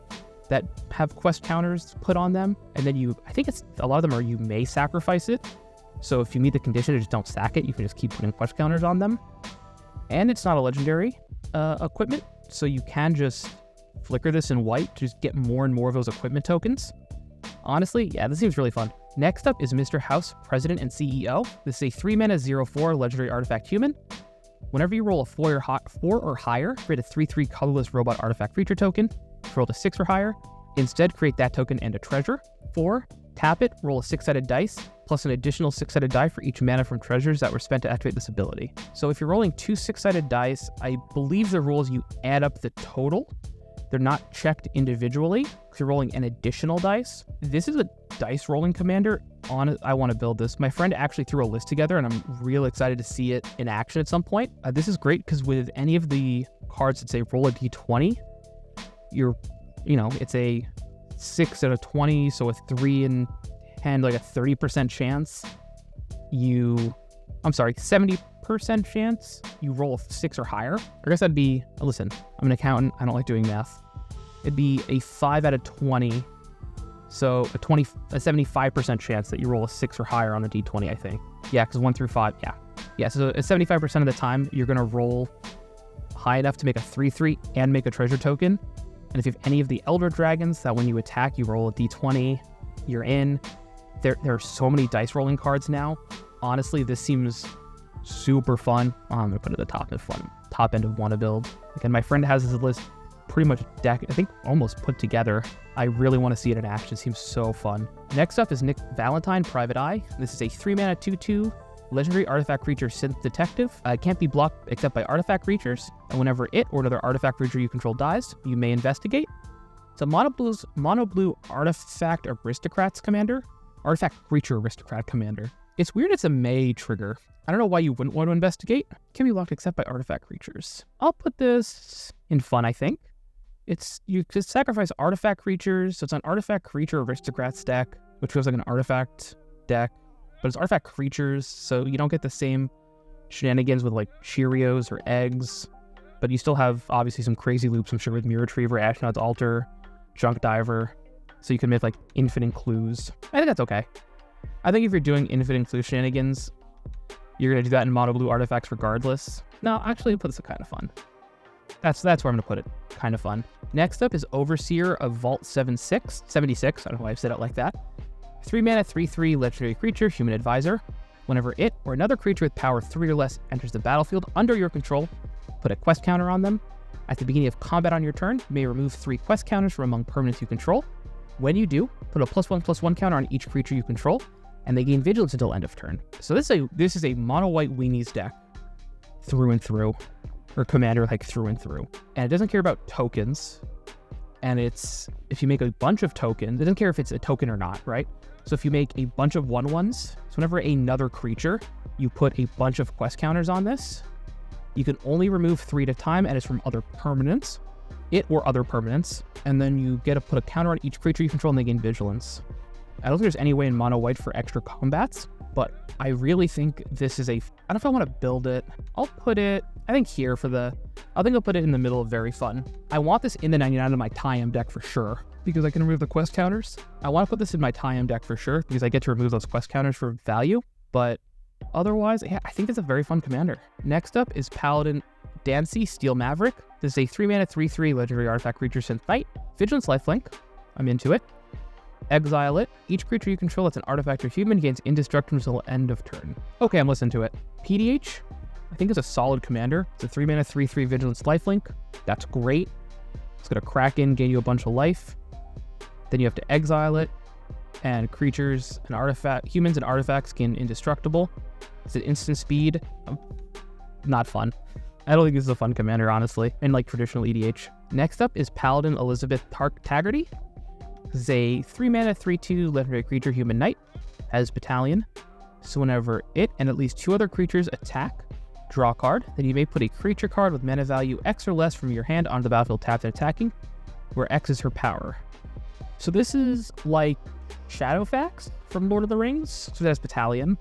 that have quest counters put on them, and then I think a lot of them are you may sacrifice it. So if you meet the condition, just don't sack it. You can just keep putting quest counters on them. And it's not a legendary equipment, so you can just flicker this in white to just get more and more of those equipment tokens. Honestly, yeah, this seems really fun. Next up is Mr. House, President and CEO. This is a 3-mana 0/4 legendary artifact human. Whenever you roll a 4 or higher, create a 3/3 colorless robot artifact creature token. If you rolled a 6 or higher, instead create that token and a treasure. 4, tap it, roll a 6-sided dice, plus an additional 6-sided die for each mana from treasures that were spent to activate this ability. So if you're rolling 2 6-sided dice, I believe the rules you add up the total. They're not checked individually because you're rolling an additional dice. This is a dice rolling commander. I want to build this. My friend actually threw a list together and I'm real excited to see it in action at some point. This is great because with any of the cards that say roll a d20, it's a 6 out of 20, so a 3 in 10, like a 30% chance 70% chance you roll a 6 or higher. I guess that'd be, listen, I'm an accountant, I don't like doing math. It'd be a 5 out of 20, so a 75% chance that you roll a 6 or higher on a d20, I think. Yeah, because 1 through 5, yeah, so 75% of the time you're going to roll high enough to make a 3/3 and make a treasure token. And if you have any of the Elder Dragons that when you attack, you roll a d20, you're in. There are so many dice rolling cards now. Honestly, this seems super fun. I'm going to put it at the top end of wanna build. Again, my friend has this list pretty much I think almost put together. I really want to see it in action. It seems so fun. Next up is Valentine, Private Eye. This is a 3-mana 2/2 legendary artifact creature synth detective. It can't be blocked except by artifact creatures, and whenever it or another artifact creature you control dies, you may investigate. It's a mono blue artifact aristocrats commander. Artifact creature aristocrat commander. It's weird it's a May trigger. I don't know why you wouldn't want to investigate. It can be blocked except by artifact creatures. I'll put this in fun, I think. You could sacrifice artifact creatures, so it's an artifact creature aristocrats deck, which feels like an artifact deck. But it's artifact creatures, so you don't get the same shenanigans with like Cheerios or eggs. But you still have obviously some crazy loops, I'm sure, with Mirror Retriever, Ashnod's Altar, Junk Diver. So you can make like infinite clues. I think that's okay. I think if you're doing infinite clue shenanigans, you're going to do that in mono blue artifacts regardless. No, actually, I'll put this at kind of fun. That's where I'm going to put it. Kind of fun. Next up is Overseer of Vault 76. I don't know why I've said it like that. 3-mana 3/3 legendary creature, Human Advisor. Whenever it or another creature with power 3 or less enters the battlefield under your control, put a quest counter on them. At the beginning of combat on your turn, you may remove 3 quest counters from among permanents you control. When you do, put a +1/+1 counter on each creature you control, and they gain vigilance until end of turn. So this is a mono white weenies deck through and through, or commander like through and through. And it doesn't care about tokens. And if you make a bunch of tokens, it doesn't care if it's a token or not, right? So if you make a bunch of 1/1s, so whenever another creature, you put a bunch of quest counters on this, you can only remove 3 at a time, and it's from other permanents, it or other permanents, and then you get to put a counter on each creature you control and they gain vigilance. I don't think there's any way in mono white for extra combats, but I really think this is I don't know if I want to build it. I'll put it, I think here I think I'll put it in the middle of very fun. I want this in the 99 of my Tie-Am deck for sure, because I can remove the quest counters. I want to put this in my Tie-Am deck for sure, because I get to remove those quest counters for value, but otherwise, yeah, I think it's a very fun commander. Next up is Paladin Dancy, Steel Maverick. This is a 3-mana 3/3 legendary artifact creature synth knight. Vigilance lifelink. I'm into it. Exile it. Each creature you control that's an artifact or human gains indestructible until end of turn. Okay, I'm listening to it. PDH, I think it's a solid commander. It's a 3-mana 3/3 vigilance lifelink. That's great. It's gonna crack in, gain you a bunch of life. Then you have to exile it, and creatures and humans and artifacts gain indestructible. It's an instant speed. Not fun. I don't think this is a fun commander, honestly, in like traditional EDH. Next up is Paladin Elizabeth Taggerty. This is a 3-mana 3/2 legendary creature, human knight. Has Battalion. So whenever it and at least 2 other creatures attack, draw a card, then you may put a creature card with mana value X or less from your hand onto the battlefield tapped and attacking, where X is her power. So this is like Shadowfax from Lord of the Rings. So that's Battalion.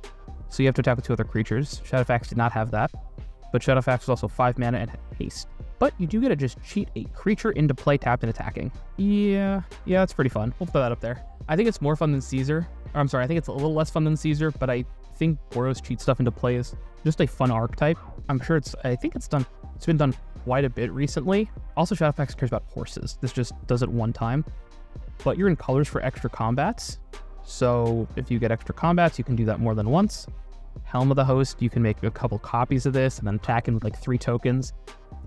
So you have to attack with 2 other creatures. Shadowfax did not have that. But Shadowfax is also 5 mana and haste. But you do get to just cheat a creature into play tapped and attacking. Yeah, that's pretty fun. We'll throw that up there. I think it's more fun than Caesar. Or I'm sorry, I think it's a little less fun than Caesar, but I think Boros cheat stuff into play is just a fun archetype. I'm sure it's been done quite a bit recently. Also, Shadowfax cares about horses. This just does it one time. But you're in colors for extra combats. So if you get extra combats, you can do that more than once. Helm of the Host, you can make a couple copies of this and then attack in with like 3 tokens,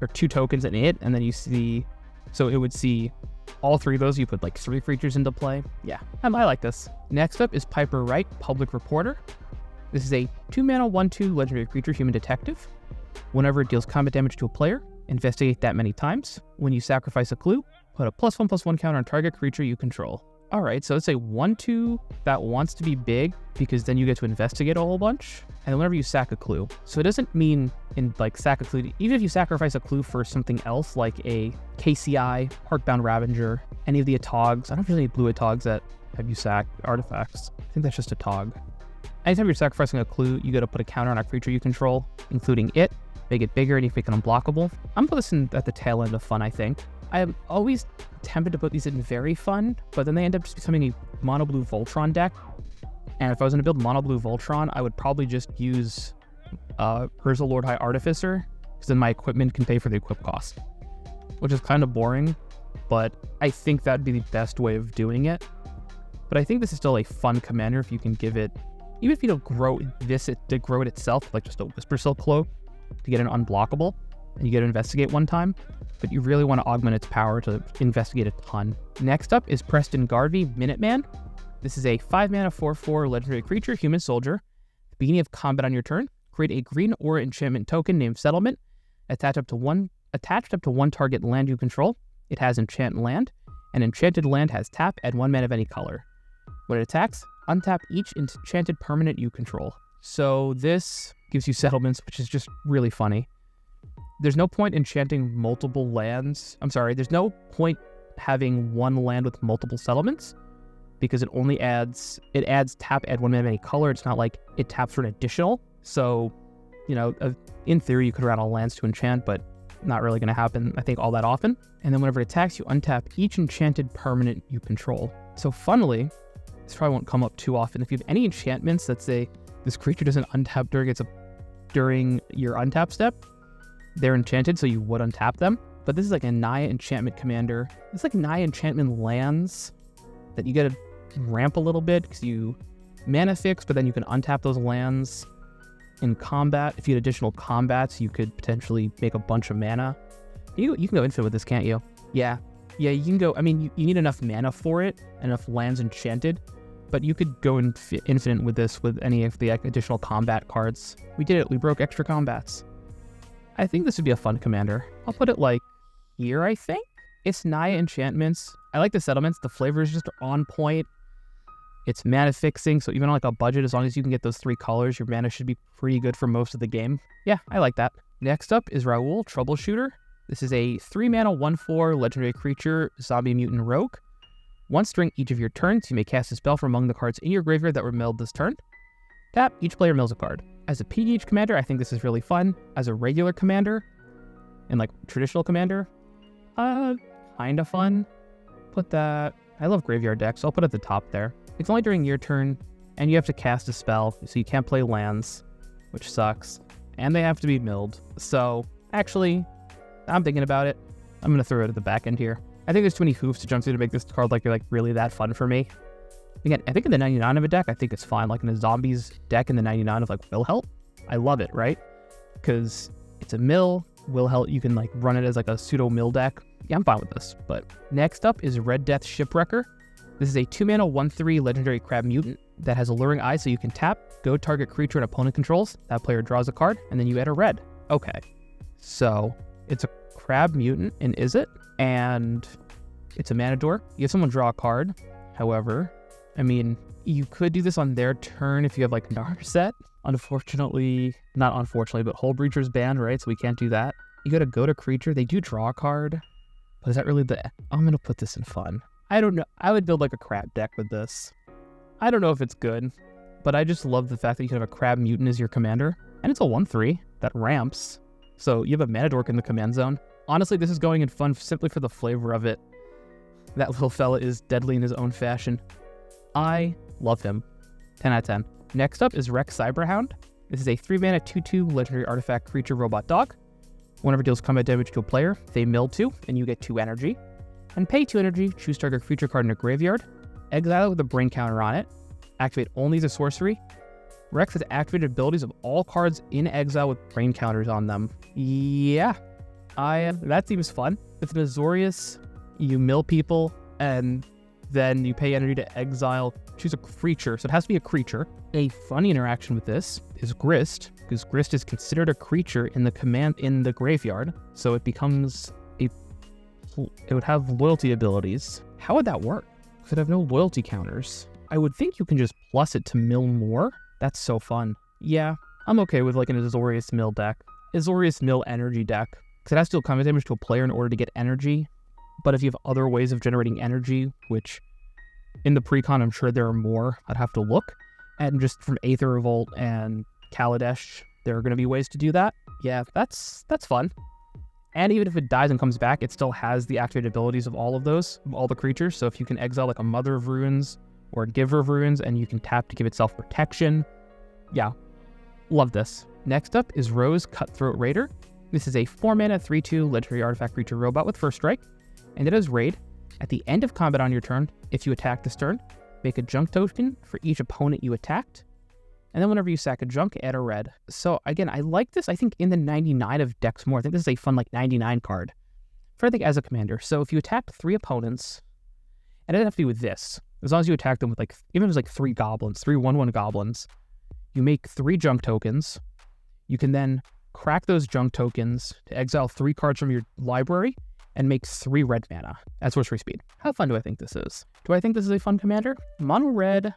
or 2 tokens in it, and then you see, so it would see all 3 of those. You put like 3 creatures into play. Yeah, I like this. Next up is Piper Wright, Public Reporter. This is a 2-mana 1/2 legendary creature, Human Detective. Whenever it deals combat damage to a player, investigate that many times. When you sacrifice a clue, put a +1/+1 counter on target creature you control. Alright, so it's a 1/2 that wants to be big, because then you get to investigate a whole bunch. And then whenever you sack a clue. So it doesn't mean in like sack a clue, even if you sacrifice a clue for something else like a KCI, Heartbound Ravager, any of the Atogs. I don't know if there's any blue Atogs that have you sack artifacts. I think that's just a Tog. Anytime you're sacrificing a clue, you got to put a counter on a creature you control, including it, make it bigger, and you make it unblockable. I'm putting this in at the tail end of fun, I think. I am always tempted to put these in very fun, but then they end up just becoming a mono blue Voltron deck. And if I was going to build mono blue Voltron, I would probably just use Urza Lord High Artificer, because then my equipment can pay for the equip cost, which is kind of boring, but I think that'd be the best way of doing it. But I think this is still a fun commander if you can give it, even if you don't grow this to grow it itself, like just a Whisper Silk Cloak to get an unblockable, and you get to investigate 1 time, but you really want to augment its power to investigate a ton. Next up is Preston Garvey, Minuteman. This is a 5-mana 4/4 legendary creature, Human Soldier. At the beginning of combat on your turn, create a green aura enchantment token named Settlement, attached up to one target land you control. It has enchant land. An enchanted land has tap, add 1 mana of any color. When it attacks, untap each enchanted permanent you control. So this gives you settlements, which is just really funny. There's no point enchanting multiple lands. I'm sorry, there's no point having 1 land with multiple settlements, because it only adds tap, add 1 mana of any color. It's not like it taps for an additional. So, you know, in theory, you could run all lands to enchant, but not really going to happen, I think, all that often. And then whenever it attacks, you untap each enchanted permanent you control. So funnily, this probably won't come up too often. If you have any enchantments that say this creature doesn't untap during your untap step, they're enchanted, so you would untap them. But this is like a Naya enchantment commander. It's like Naya enchantment lands that you gotta ramp a little bit because you mana fix, but then you can untap those lands in combat. If you had additional combats, you could potentially make a bunch of mana. You can go infinite with this, can't you? Yeah, you can go. I mean, you need enough mana for it, enough lands enchanted, but you could go infinite with this with any of the additional combat cards. We did it. We broke extra combats. I think this would be a fun commander. I'll put it like here, I think. It's Naya enchantments. I like the settlements. The flavor is just on point. It's mana fixing, so even on like a budget, as long as you can get those 3 colors, your mana should be pretty good for most of the game. Yeah, I like that. Next up is Raoul, Troubleshooter. This is a 3-mana 1/4 legendary creature, Zombie Mutant Rogue. Once during each of your turns, you may cast a spell from among the cards in your graveyard that were milled this turn. Tap, each player mills a card. As a PDH commander, I think this is really fun. As a regular commander, and like traditional commander, kind of fun. Put that, I love graveyard decks, so I'll put it at the top there. It's only during your turn, and you have to cast a spell, so you can't play lands, which sucks. And they have to be milled. So, actually, I'm thinking about it. I'm going to throw it at the back end here. I think there's too many hoops to jump through to make this card like really that fun for me. Again, I think in the 99 of a deck, I think it's fine. Like in a zombies deck in the 99 of like Will Help, I love it, right? Because it's a mill. Will Help, you can like run it as like a pseudo mill deck. Yeah, I'm fine with this. But next up is Red Death Shipwrecker. This is a 2-mana 1/3 legendary crab mutant that has Alluring Eye, so you can tap, go target creature an opponent controls, that player draws a card, and then you add a red. Okay, so it's a crab mutant, and is it? And it's a Mador. You have someone draw a card. However, I mean, you could do this on their turn if you have like Narset. Unfortunately, not unfortunately, but Hull Breacher's banned, right? So we can't do that. You gotta go to creature. They do draw a card, but is that really I'm gonna put this in fun. I don't know. I would build like a crab deck with this. I don't know if it's good, but I just love the fact that you can have a crab mutant as your commander. And it's a 1/3 that ramps. So you have a Manadork in the command zone. Honestly, this is going in fun simply for the flavor of it. That little fella is deadly in his own fashion. I love him. 10 out of 10. Next up is Rex Cyberhound. This is a 3-mana 2/2 legendary artifact creature robot dog. Whenever it deals combat damage to a player, they mill 2, and you get 2 energy. And pay 2 energy, choose target creature card in a graveyard, exile it with a brain counter on it, activate only as a sorcery, Rex has activated abilities of all cards in exile with brain counters on them. Yeah, that seems fun. With an Azorius, you mill people, and then you pay energy to exile, choose a creature, so it has to be a creature. A funny interaction with this is Grist, because Grist is considered a creature in the graveyard, so it becomes it would have loyalty abilities. How would that work? It would have no loyalty counters. I would think you can just plus it to mill more. That's so fun. Yeah, I'm okay with like an Azorius mill deck. Azorius mill energy deck, because it has to deal combat damage to a player in order to get energy. But if you have other ways of generating energy, which in the precon I'm sure there are more, I'd have to look. And just from Aether Revolt and Kaladesh, there are going to be ways to do that. Yeah, that's fun. And even if it dies and comes back, it still has the activated abilities of all of those, of all the creatures. So if you can exile like a Mother of Runes or a Giver of Runes, and you can tap to give itself protection. Yeah, love this. Next up is Rose Cutthroat Raider. This is a 4-mana 3/2 legendary artifact creature robot with first strike, and it has raid. At the end of combat on your turn, if you attack this turn, make a junk token for each opponent you attacked, and then whenever you sack a junk, add a red. So again, I like this, I think, in the 99 of decks more. I think this is a fun like 99 card for, I think, as a commander. So if you attack 3 opponents, and it doesn't have to be with this, as long as you attack them with like, even if it's like 3 goblins, 3 1/1 goblins, you make 3 junk tokens. You can then crack those junk tokens to exile 3 cards from your library and make 3 red mana at sorcery speed. How fun do I think this is? Do I think this is a fun commander? Mono red,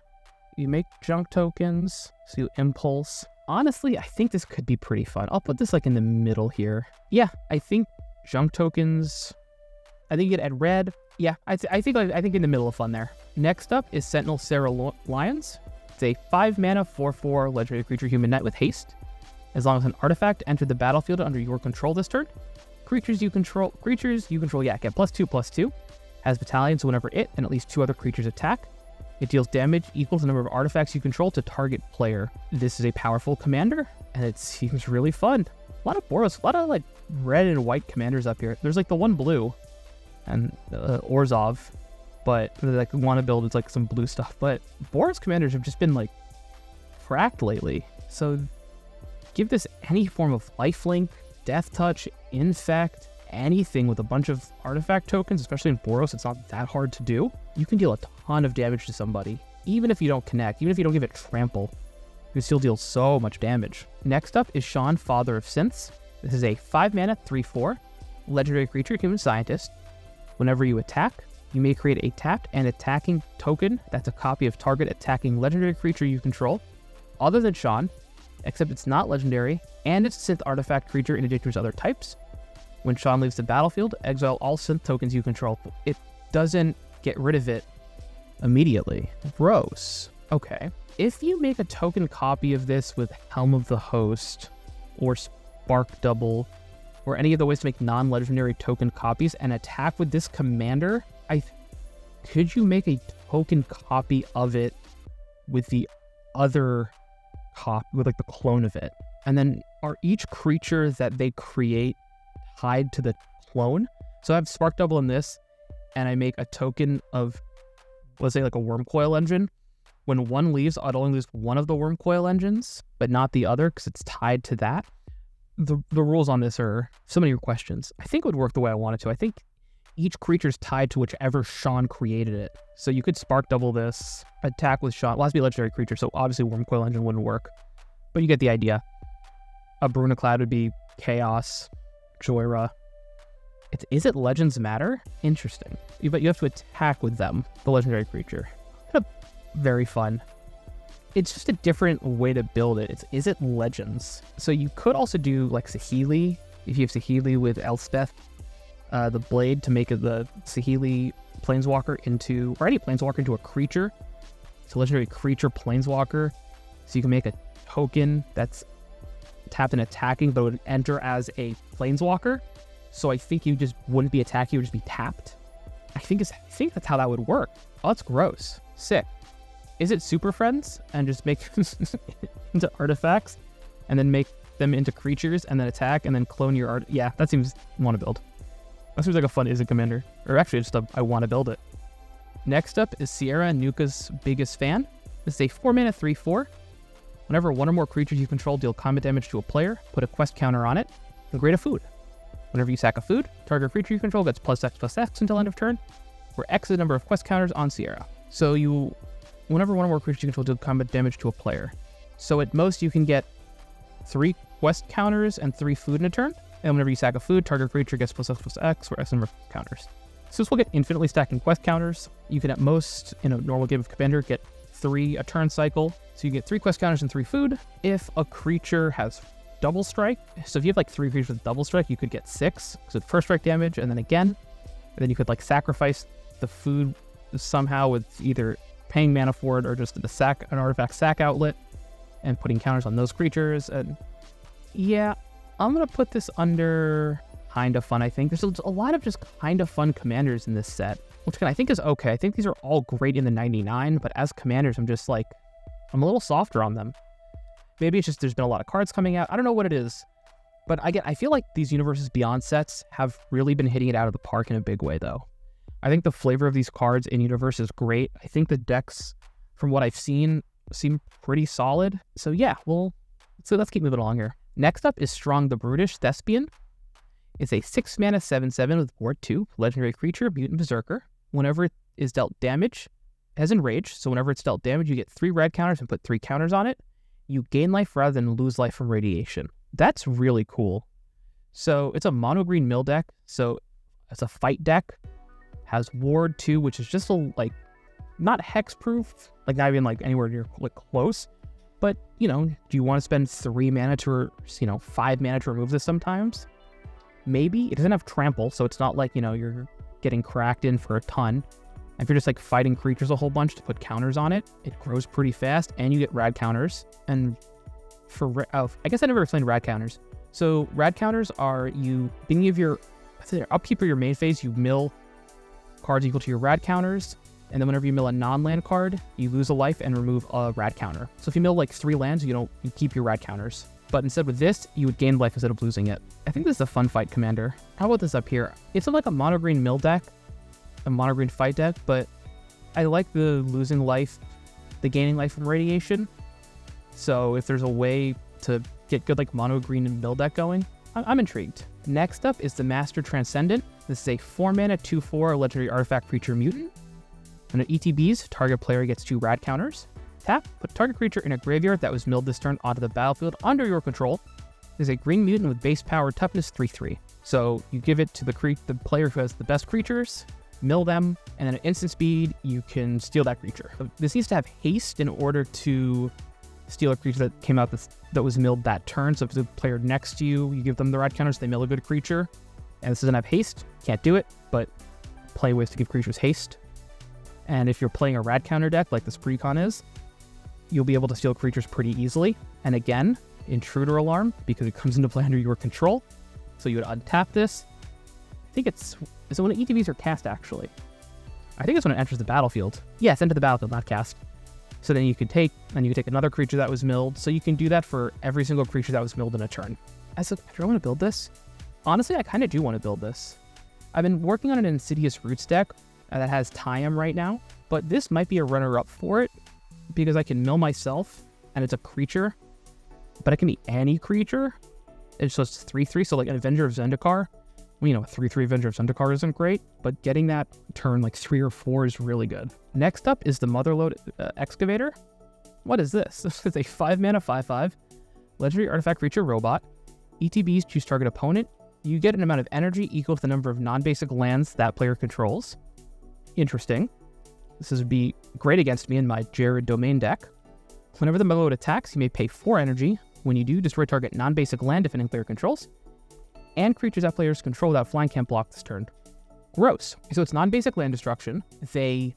you make junk tokens, so you impulse. Honestly, I think this could be pretty fun. I'll put this like in the middle here. Yeah, I think junk tokens, I think you could add red. Yeah, I think in the middle of fun there. Next up is Sentinel Sarah Lions. It's a 5-mana 4/4 legendary creature human knight with haste. As long as an artifact entered the battlefield under your control this turn, creatures you control, yeah, get +2/+2. Has battalion, so whenever it and at least 2 other creatures attack, it deals damage equal to the number of artifacts you control to target player. This is a powerful commander, and it seems really fun. A lot of Boros, a lot of like red and white commanders up here. There's like the one blue, and Orzhov, but like want to build is like some blue stuff. But Boros commanders have just been like cracked lately. So give this any form of lifelink, death touch, infect, anything with a bunch of artifact tokens, especially in Boros, it's not that hard to do. You can deal a ton of damage to somebody, even if you don't connect, even if you don't give it trample. You can still deal so much damage. Next up is Sean, Father of Synths. This is a 5-mana 3/4 legendary creature, human scientist. Whenever you attack, you may create a tapped and attacking token that's a copy of target attacking legendary creature you control, other than Sean, except it's not legendary, and it's a synth artifact creature in addition to its other types. When Sean leaves the battlefield, exile all synth tokens you control. It doesn't get rid of it immediately. Gross. Okay. If you make a token copy of this with Helm of the Host, or Spark Double, or any of the ways to make non-legendary token copies and attack with this commander, could you make a token copy of it with the other with like the clone of it? And then are each creature that they create tied to the clone? So I have Spark Double in this, and I make a token of, let's say like a Wormcoil engine. When one leaves, I'd only lose one of the Wormcoil engines, but not the other because it's tied to that. The rules on this are so many questions. I think it would work the way I want it to. I think each creature is tied to whichever Sean created it. So you could Spark Double this, attack with Sean. Well, it has to be a legendary creature, so obviously Wormcoil engine wouldn't work. But you get the idea. A Brunacloud would be Chaos, Joyra. Is it Legends Matter? Interesting. But you have to attack with them, the legendary creature. Very fun. It's just a different way to build it. Is it Legends? So you could also do like Saheeli, if you have Saheeli with Elspeth, the blade to make the Saheeli Planeswalker into, or any Planeswalker into a creature. It's a legendary creature Planeswalker. So you can make a token that's tapped and attacking, but it would enter as a Planeswalker. So I think you just wouldn't be attacking, you would just be tapped. I think that's how that would work. Oh, that's gross. Sick. Is it Super Friends and just make into artifacts and then make them into creatures and then attack and then clone your art? Yeah, that seems want to build. That seems like a fun Is It commander. Or actually just I want to build it. Next up is Sierra, Nuka's biggest fan. This is a 4-mana 3/4 Whenever one or more creatures you control deal combat damage to a player, put a quest counter on it, and grade a food. Whenever you sack a food, target creature you control gets +X until end of turn, where X is the number of quest counters on Sierra. So whenever one or more creatures you control deal combat damage to a player. So at most you can get 3 quest counters and 3 food in a turn, and whenever you sack a food, target creature gets +X, where X number of counters. So this will get infinitely stacking quest counters. You can at most, in a normal game of Commander, get 3 a turn cycle. So you get 3 quest counters and 3 food. If a creature has double strike, so if you have like 3 creatures with double strike, you could get 6. So first strike damage, and then again. And then you could like sacrifice the food somehow with either paying mana for it or just an artifact sack outlet and putting counters on those creatures. And yeah, I'm going to put this under kind of fun, I think. There's a lot of just kind of fun commanders in this set, which I think is okay. I think these are all great in the 99, but as commanders, I'm a little softer on them. Maybe it's just there's been a lot of cards coming out. I don't know what it is, but I feel like these Universes Beyond sets have really been hitting it out of the park in a big way, though. I think the flavor of these cards in Universe is great. I think the decks, from what I've seen, seem pretty solid. So yeah, let's keep moving along here. Next up is Strong the Brutish Thespian. It's a 6 mana 7/7 with board 2, legendary creature, Mutant Berserker. Whenever it is dealt damage, it has Enrage, so whenever it's dealt damage, you get 3 red counters and put 3 counters on it. You gain life rather than lose life from radiation. That's really cool. So it's a mono green mill deck, so it's a fight deck. Has ward 2, which is just not hex proof, like not even like anywhere near close. But, do you want to spend 3 mana to, 5 mana to remove this sometimes? Maybe. It doesn't have trample, so it's not like, you're getting cracked in for a ton. If you're just like fighting creatures a whole bunch to put counters on it, it grows pretty fast, and you get rad counters. And I guess I never explained rad counters. So rad counters are beginning of your upkeep of your main phase, you mill cards equal to your rad counters, and then whenever you mill a non-land card, you lose a life and remove a rad counter. So if you mill like 3 lands, you keep your rad counters. But instead with this, you would gain life instead of losing it. I think this is a fun fight commander. How about this up here? It's like a mono green mill deck, a mono green fight deck, but I like the losing life, the gaining life from radiation. So if there's a way to get good like mono green and mill deck going, I'm intrigued. Next up is the Master Transcendent. This is a 4 mana 2/4 legendary artifact creature mutant. When it ETBs, target player gets 2 rad counters. Tap, put target creature in a graveyard that was milled this turn onto the battlefield under your control. There's a green mutant with base power toughness 3/3. So you give it to the player who has the best creatures, mill them, and then at instant speed, you can steal that creature. So this needs to have haste in order to steal a creature that came out that was milled that turn. So if the player next to you, you give them the rad counters, they mill a good creature. And this doesn't have haste, can't do it, but play ways to give creatures haste. And if you're playing a rad counter deck like this Precon is, you'll be able to steal creatures pretty easily. And again, Intruder Alarm, because it comes into play under your control. So you would untap this. I think is it when ETBs are cast, actually? I think it's when it enters the battlefield. Yes, enter the battlefield, not cast. So then you could take another creature that was milled. So you can do that for every single creature that was milled in a turn. Do I want to build this? Honestly, I kind of do want to build this. I've been working on an Insidious Roots deck that has Tayam right now, but this might be a runner-up for it because I can mill myself, and it's a creature, but it can be any creature. It's just 3/3, so like an Avenger of Zendikar. Well, a 3/3 Avenger of Zendikar isn't great, but getting that turn like 3 or 4 is really good. Next up is the Motherlode Excavator. What is this? This is a 5 mana 5/5 legendary artifact creature robot. ETBs choose target opponent. You get an amount of energy equal to the number of non-basic lands that player controls. Interesting. This would be great against me in my Jared Domain deck. Whenever the Motherlode attacks, you may pay 4 energy. When you do, destroy target non-basic land defending player controls. And creatures that players control without flying can't block this turn. Gross. So it's non-basic land destruction. They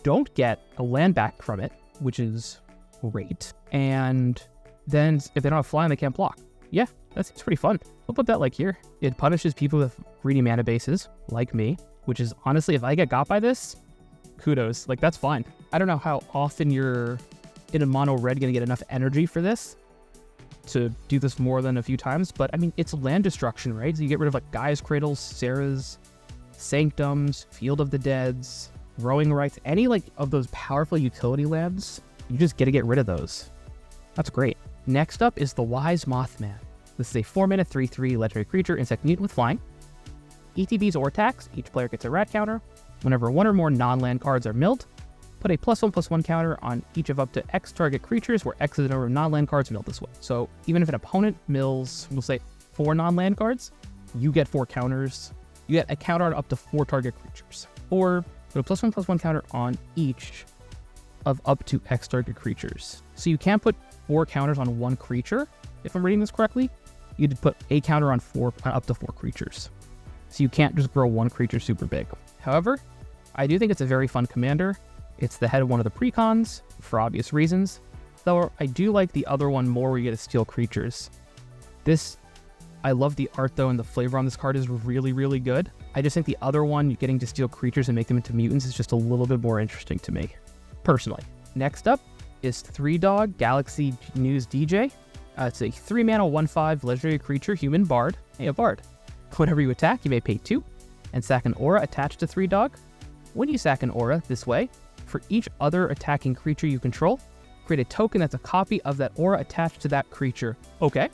don't get a land back from it, which is great. And then if they don't have flying, they can't block. Yeah, that seems pretty fun. We'll put that like here. It punishes people with greedy mana bases, like me, which is honestly, if I get got by this, kudos. Like, that's fine. I don't know how often you're in a mono red going to get enough energy for this to do this more than a few times, but I mean, it's land destruction, right? So you get rid of like Gaia's Cradles, Sarah's Sanctums, Field of the Deads, Rowing Rights, any like of those powerful utility lands, you just get to get rid of those. That's great. Next up is the Wise Mothman. This is a 4-mana 3/3 legendary creature, insect mutant with flying. ETBs or attacks, each player gets a rat counter. Whenever one or more non-land cards are milled, put a +1/+1 counter on each of up to X target creatures, where X is the number of non-land cards milled this way. So even if an opponent mills, we'll say 4 non-land cards, you get 4 counters. You get a counter on up to 4 target creatures. Or put a +1/+1 counter on each of up to X target creatures. So you can't put 4 counters on one creature, if I'm reading this correctly. You'd put a counter on up to 4 creatures. So you can't just grow one creature super big. However, I do think it's a very fun commander. It's the head of one of the precons, for obvious reasons. Though I do like the other one more, where you get to steal creatures. I love the art though, and the flavor on this card is really, really good. I just think the other one, getting to steal creatures and make them into mutants, is just a little bit more interesting to me, personally. Next up is 3-Dog Galaxy News DJ. It's a 3-mana 1/5 legendary creature, human bard. Hey, a bard. Whenever you attack, you may pay 2 and sack an aura attached to 3-Dog. When you sack an aura this way, for each other attacking creature you control, create a token that's a copy of that aura attached to that creature. Okay,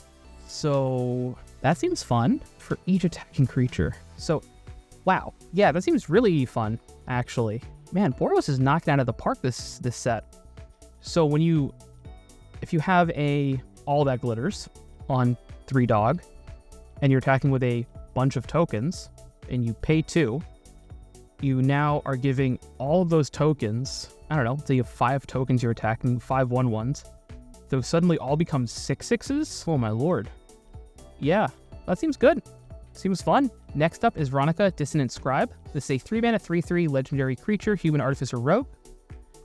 so that seems fun for each attacking creature. So, wow. Yeah, that seems really fun, actually. Man, Boros is knocking out of the park this set. So if you have all that glitters on 3-Dog, and you're attacking with a bunch of tokens, and you pay 2, you now are giving all of those tokens, I don't know, so you have 5 tokens you're attacking, 5 1/1s. Those suddenly all become 6/6s? Oh my lord. Yeah, that seems good. Seems fun. Next up is Ronica, Dissonant Scribe. This is a 3-mana 3/3 legendary creature, human artificer rogue.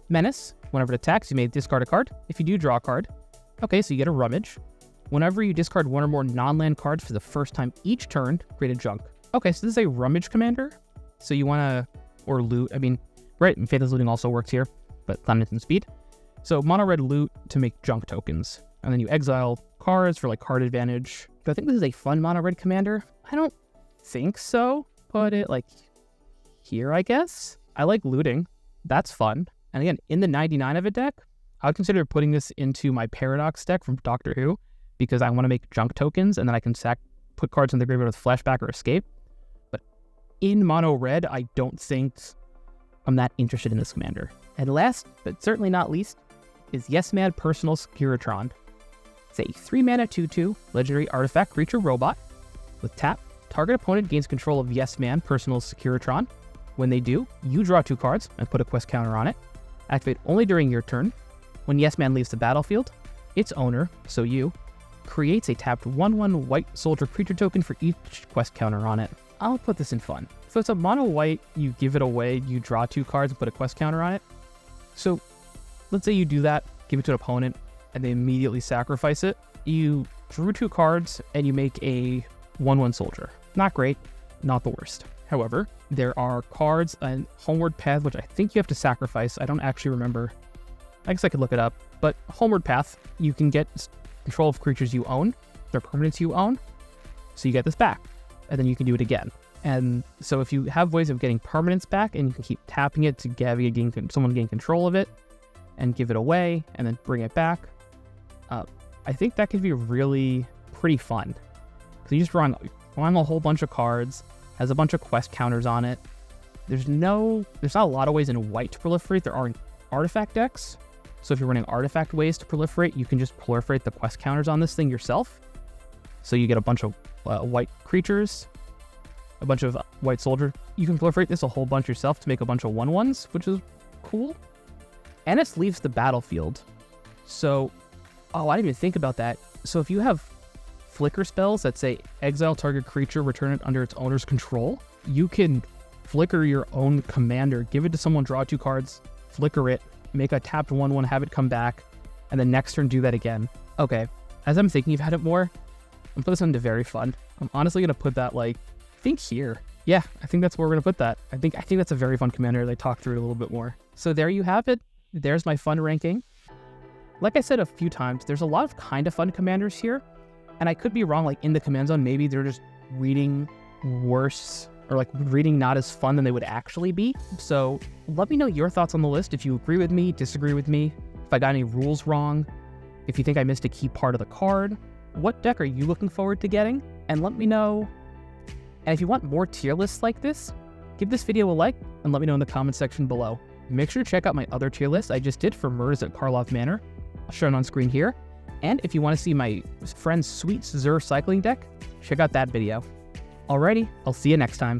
Menace. Whenever it attacks, you may discard a card. If you do, draw a card. Okay, so you get a rummage. Whenever you discard one or more non-land cards for the first time each turn, create a junk. Okay, so this is a rummage commander. So you want to, or loot, I mean, right, and Faithless Looting also works here, but not instant speed. So mono red loot to make junk tokens. And then you exile cards for like card advantage. Do I think this is a fun mono red commander? I don't think so. Put it like here, I guess. I like looting. That's fun. And again, in the 99 of a deck, I would consider putting this into my Paradox deck from Doctor Who, because I want to make junk tokens, and then I can put cards in the graveyard with Flashback or Escape. But in mono red, I don't think I'm that interested in this commander. And last, but certainly not least, is Yes Man Personal Securitron. It's a 3-mana 2/2 legendary artifact creature robot. With tap, target opponent gains control of Yes Man Personal Securitron. When they do, you draw 2 cards and put a quest counter on it. Activate only during your turn. When Yes Man leaves the battlefield, its owner, so you, creates a tapped 1/1 white soldier creature token for each quest counter on it. I'll put this in fun. So it's a mono white, you give it away, you draw 2 cards and put a quest counter on it. So let's say you do that, give it to an opponent, and they immediately sacrifice it. You drew 2 cards and you make a 1/1 soldier. Not great, not the worst. However, there are cards on Homeward Path, which I think you have to sacrifice. I don't actually remember. I guess I could look it up. But Homeward Path, you can get control of creatures you own. They're permanents you own. So you get this back. And then you can do it again. And so if you have ways of getting permanents back, and you can keep tapping it to someone gain control of it, and give it away, and then bring it back, I think that could be really pretty fun. So you just drawing a whole bunch of cards, has a bunch of quest counters on it. There's not a lot of ways in white to proliferate. There are in artifact decks. So if you're running artifact ways to proliferate, you can just proliferate the quest counters on this thing yourself. So you get a bunch of white creatures, a bunch of white soldier. You can proliferate this a whole bunch yourself to make a bunch of 1/1s, which is cool. And it leaves the battlefield. So, I didn't even think about that. So if you have flicker spells that say exile target creature, return it under its owner's control, you can flicker your own commander, give it to someone, draw 2 cards, flicker it, make a tapped 1/1, have it come back, and then next turn do that again. Okay, as I'm thinking about it more, I'm putting this into very fun. I'm honestly going to put that I think here. Yeah, I think that's where we're going to put that. I think that's a very fun commander. They talk through it a little bit more. So there you have it. There's my fun ranking. Like I said a few times, there's a lot of kind of fun commanders here. And I could be wrong, in the command zone, maybe they're just reading worse, or reading not as fun than they would actually be. So let me know your thoughts on the list. If you agree with me, disagree with me, if I got any rules wrong, If you think I missed a key part of the card, what deck are you looking forward to getting? And let me know. And if you want more tier lists like this, give this video a like and let me know in the comment section below. Make sure to check out my other tier list I just did for murders at Karlov Manor, shown on screen here. And if you want to see my friend's sweet Zur cycling deck, check out that video. Alrighty, I'll see you next time.